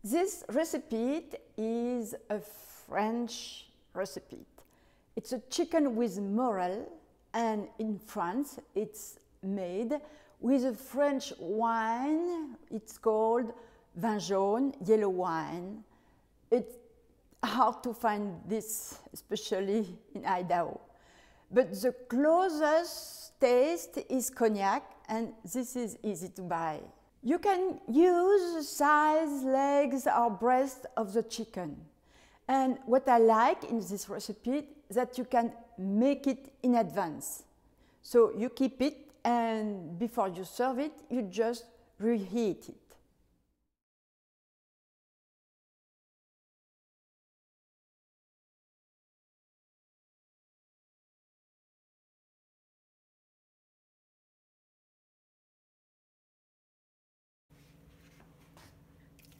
This recipe is a French recipe. It's a chicken with morel, and in France it's made with a French wine. It's called vin jaune, yellow wine. It's hard to find this, especially in Idaho. But the closest taste is cognac, and this is easy to buy. You can use the thighs, legs or breast of the chicken. And what I like in this recipe is that you can make it in advance. So you keep it, and before you serve it, you just reheat it.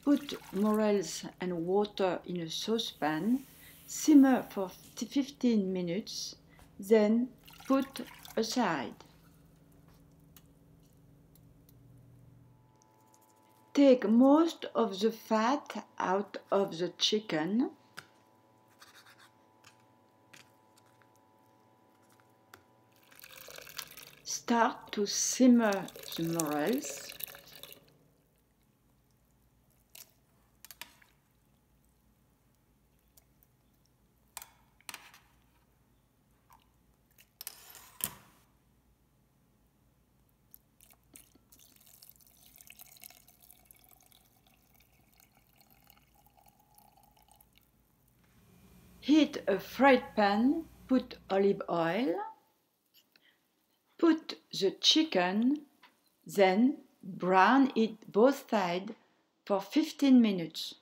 Put morels and water in a saucepan, simmer for 15 minutes, then put aside. Take most of the fat out of the chicken. Start to simmer the morels. Heat a fried pan, put olive oil, put the chicken, then brown it both sides for 15 minutes.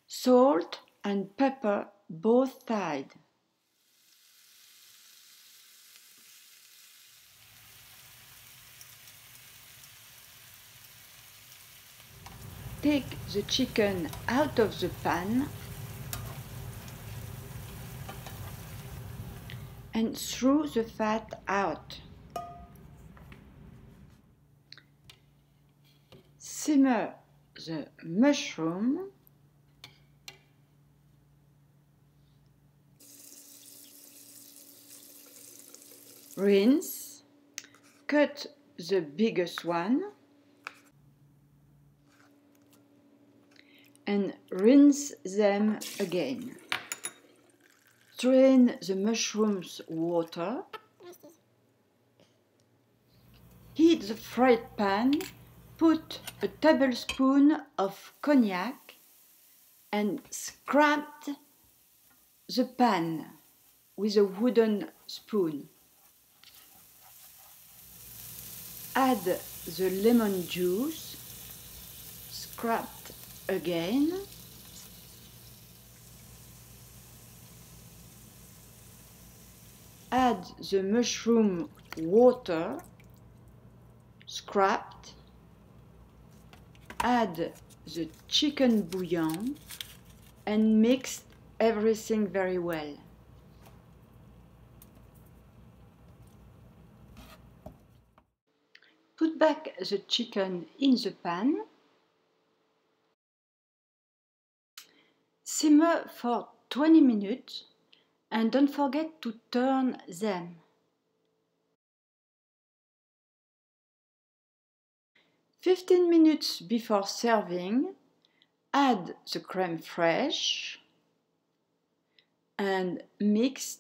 Salt and pepper both sides. Take the chicken out of the pan and throw the fat out. Simmer the mushroom. Rinse. Cut the biggest one. And rinse them again. Drain the mushrooms water. Heat the fried pan, put a tablespoon of cognac and scrape the pan with a wooden spoon. Add the lemon juice, scraped again. Add the mushroom water, scraped. Add the chicken bouillon and mix everything very well. Put back the chicken in the pan. Simmer for 20 minutes and don't forget to turn them. 15 minutes before serving, add the crème fraiche and mix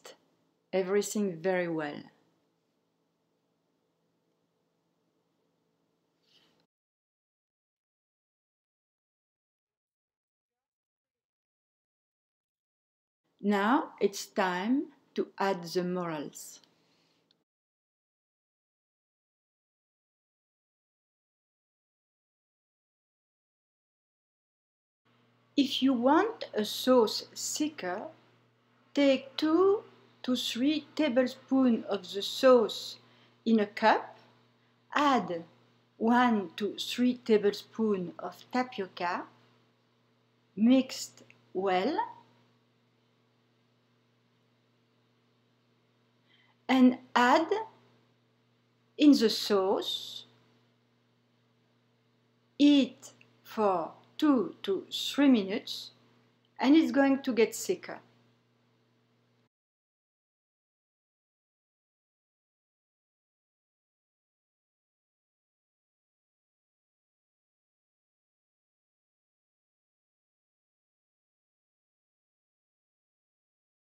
everything very well. Now it's time to add the morels. If you want a sauce thicker, take 2 to 3 tablespoons of the sauce in a cup, add 1 to 3 tablespoons of tapioca, mixed well, and add in the sauce heat for 2 to 3 minutes and it's going to get thicker.